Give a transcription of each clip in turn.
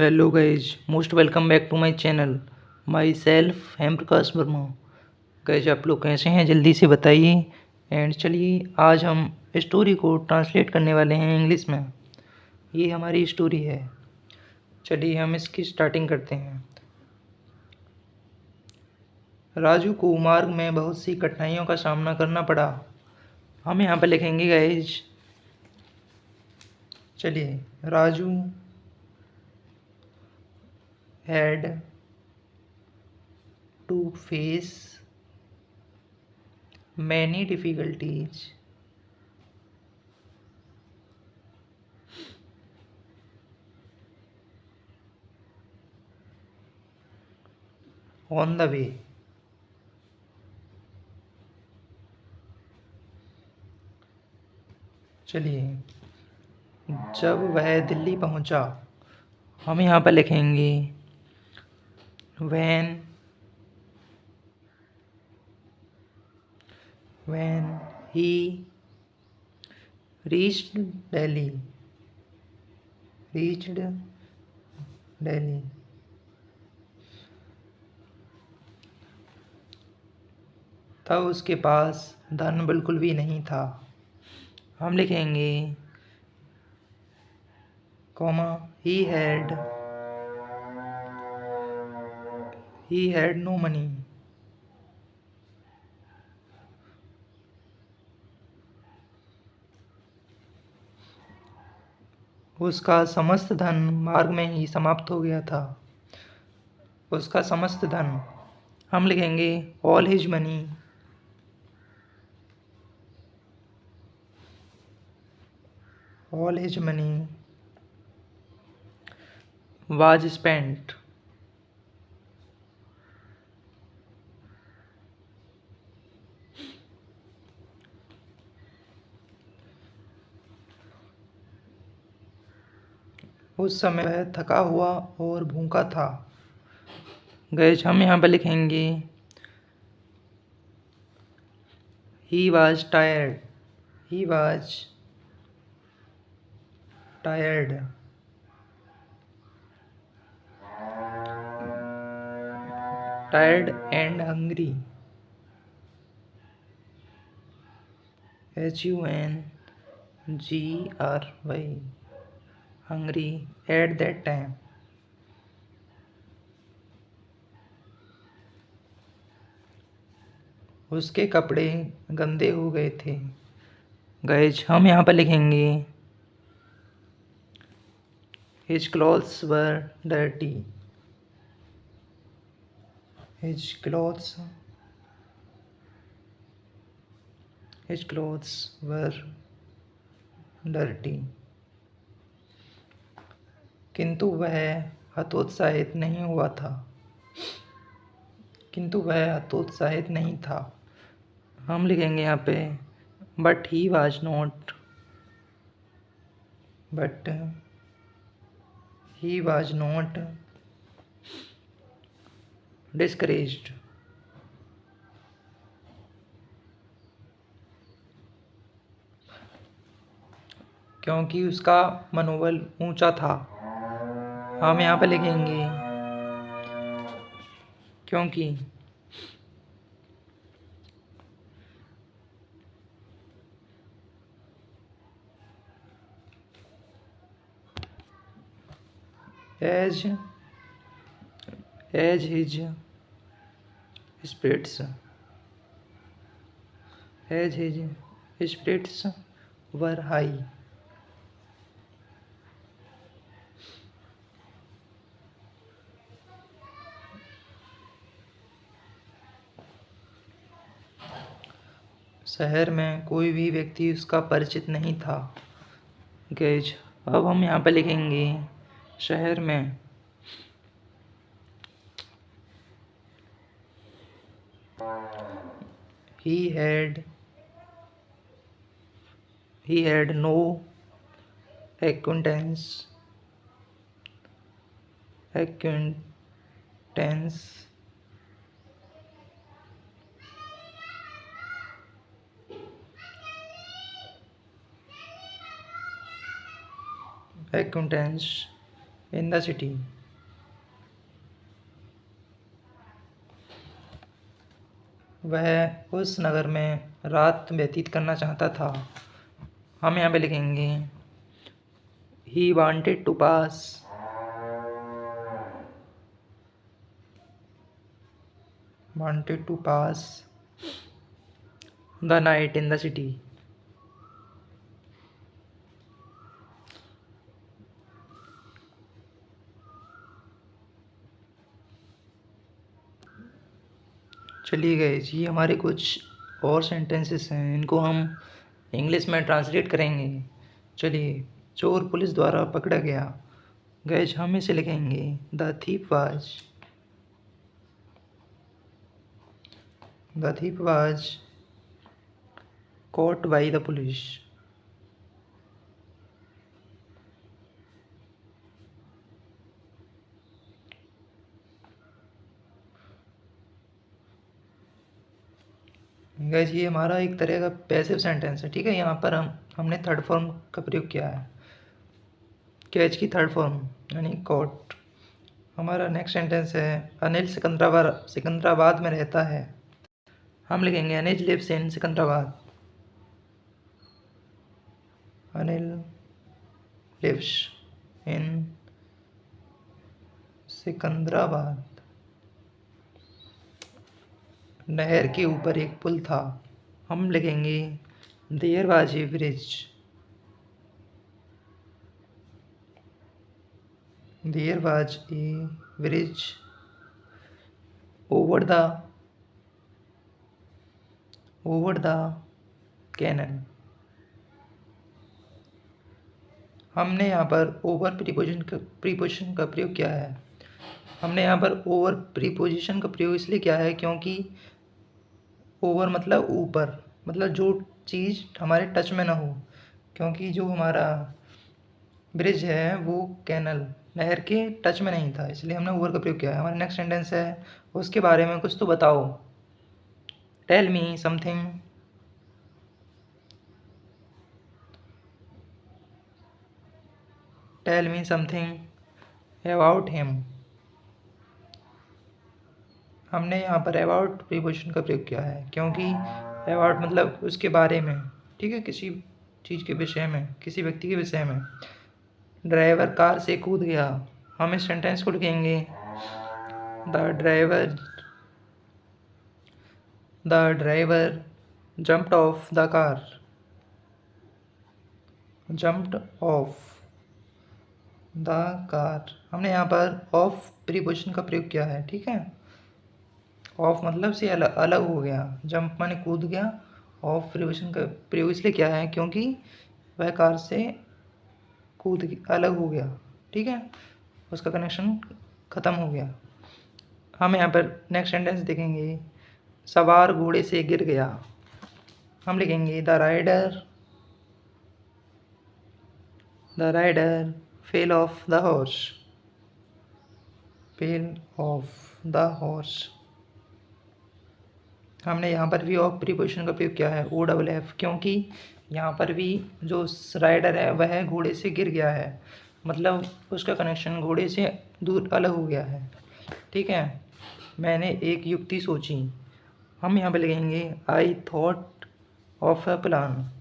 Hello guys, most welcome back to my channel. Myself Hem Prakash Verma. Guys, आप लोग कैसे हैं जल्दी से बताइए। एंड चलिए, आज हम स्टोरी को ट्रांसलेट करने वाले हैं इंग्लिश में। ये हमारी स्टोरी है। चलिए हम इसकी स्टार्टिंग करते हैं। राजू को मार्ग में बहुत सी कठिनाइयों का सामना करना पड़ा। हम यहाँ पर लिखेंगे गाइज। चलिए, Raju had to face many difficulties on the way. चलिए, जब वह दिल्ली पहुंचा, हम यहाँ पर लिखेंगे when he reached Delhi, तब उसके पास धन बिल्कुल भी नहीं था। हम लिखेंगे comma he had no money। उसका समस्त धन मार्ग में ही समाप्त हो गया था। उसका समस्त धन, हम लिखेंगे all his money was spent उस समय वह थका हुआ और भूखा था। गैस, हम यहाँ पर लिखेंगे he was tired and hungry HUNGRY hungry at that time। उसके कपड़े गंदे हो गए थे। गैज, हम यहाँ पर लिखेंगे his clothes were dirty his clothes were dirty। किंतु वह हतोत्साहित नहीं था। हम लिखेंगे यहाँ पे but he was not discouraged. क्योंकि उसका मनोबल ऊंचा था। हम यहाँ पे लिखेंगे क्योंकि as his spirits were high। शहर में कोई भी व्यक्ति उसका परिचित नहीं था। गैज, अब हम यहाँ पे लिखेंगे शहर में he had no acquaintance in the city. वह उस नगर में रात व्यतीत करना चाहता था। हम यहाँ पे लिखेंगे he wanted to pass the night in the city. चलिए गाइस, ये हमारे कुछ और सेंटेंसेस हैं, इनको हम इंग्लिश में ट्रांसलेट करेंगे। चलिए, चोर पुलिस द्वारा पकड़ा गया। गाइस, हम इसे लिखेंगे the thief was caught by the police। Gas, ये हमारा एक तरह का पैसिव सेंटेंस है, ठीक है। यहाँ पर हमने थर्ड फॉर्म का प्रयोग किया है, कैच की थर्ड फॉर्म यानी कॉट। हमारा नेक्स्ट सेंटेंस है अनिल सिकंदराबाद में रहता है। हम लिखेंगे Anil lives in Secunderabad. Anil lives in Secunderabad. नहर के ऊपर एक पुल था। हम लिखेंगे there was a bridge. There was a bridge over the canal. हमने यहाँ पर ओवर प्रीपोजिशन का प्रयोग किया है। हमने यहाँ पर ओवर प्रीपोजिशन का प्रयोग इसलिए किया है क्योंकि ओवर मतलब ऊपर, मतलब जो चीज़ हमारे टच में ना हो, क्योंकि जो हमारा ब्रिज है वो कैनल नहर के टच में नहीं था, इसलिए हमने ओवर का प्रयोग किया है। हमारा नेक्स्ट सेंटेंस है उसके बारे में कुछ तो बताओ। Tell me something about him. हमने यहाँ पर अबाउट प्रीपोजिशन का प्रयोग किया है क्योंकि अबाउट मतलब उसके बारे में, ठीक है, किसी चीज़ के विषय में, किसी व्यक्ति के विषय में। ड्राइवर कार से कूद गया। हम इस सेंटेंस को लिखेंगे the driver jumped of the car. हमने यहाँ पर ऑफ प्रीपोजिशन का प्रयोग किया है, ठीक है। ऑफ मतलब से अलग हो गया, जंप माने कूद गया। ऑफ प्रीपोजिशन का प्रयोग इसलिए किया है क्योंकि वह कार से अलग हो गया, ठीक है, उसका कनेक्शन ख़त्म हो गया। हम यहाँ पर नेक्स्ट सेंटेंस देखेंगे सवार घोड़े से गिर गया। हम लिखेंगे the rider fell off the horse. हमने यहाँ पर भी ऑफ प्रीपोजिशन का प्रयोग किया है OFF, क्योंकि यहाँ पर भी जो राइडर है वह घोड़े से गिर गया है, मतलब उसका कनेक्शन घोड़े से दूर अलग हो गया है, ठीक है। मैंने एक युक्ति सोची। हम यहाँ पे लिखेंगे I thought of a plan.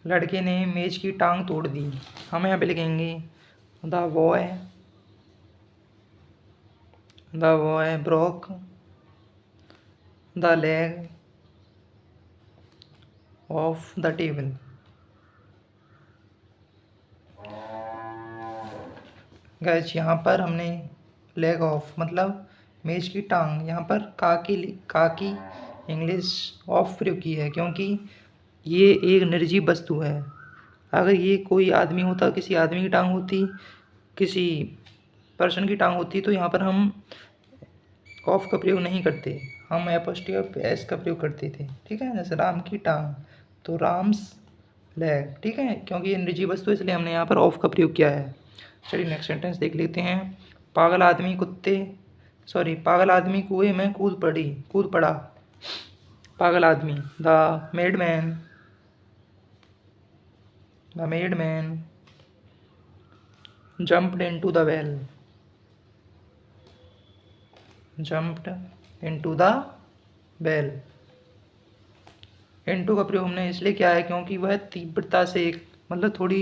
लड़के ने मेज की टांग तोड़ दी। हम यहाँ पे लिखेंगे the boy broke the leg of the table. Guys, यहाँ पर हमने लेग ऑफ मतलब मेज की टांग, यहाँ पर का की इंग्लिश ऑफ प्रयोग की है क्योंकि ये एक निर्जीव वस्तु है। अगर ये कोई आदमी होता, किसी आदमी की टांग होती, किसी पर्सन की टांग होती, तो यहाँ पर हम ऑफ का प्रयोग नहीं करते, हम एपोस्ट्रोफ एस का प्रयोग करते थे, ठीक है। जैसे राम की टांग तो राम्स लेग, ठीक है, क्योंकि ये निर्जीव वस्तु है इसलिए हमने यहाँ पर ऑफ का प्रयोग किया है। चलिए नेक्स्ट सेंटेंस देख लेते हैं। पागल आदमी कुत्ते सॉरी, पागल आदमी कुएं में कूद पड़ा। पागल आदमी। The madman jumped into the well। Into का प्रयोग हमने इसलिए किया है क्योंकि वह तीव्रता से मतलब थोड़ी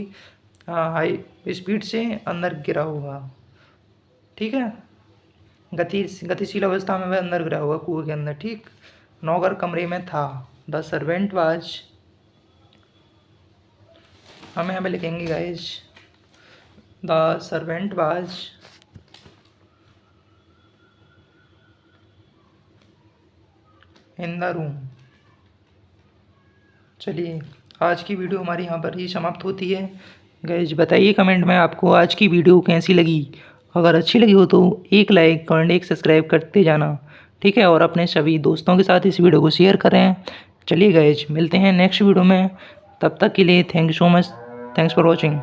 हाई स्पीड से अंदर गिरा होगा। ठीक है, गतिशील अवस्था में वह अंदर गिरा होगा कुएं के अंदर। ठीक, नौकर कमरे में था। द सर्वेंट वाज, हम यहाँ पे लिखेंगे guys, the servant was in the room. चलिए, आज की वीडियो हमारी यहाँ पर ही समाप्त होती है। गाइज बताइए कमेंट में आपको आज की वीडियो कैसी लगी। अगर अच्छी लगी हो तो एक लाइक और एक सब्सक्राइब करते जाना। ठीक है, और अपने सभी दोस्तों के साथ इस वीडियो को शेयर करें। चलिए गाइज, मिलते हैं नेक्स्ट वीडियो में। तब तक के लिए thank you so much. Thanks for watching.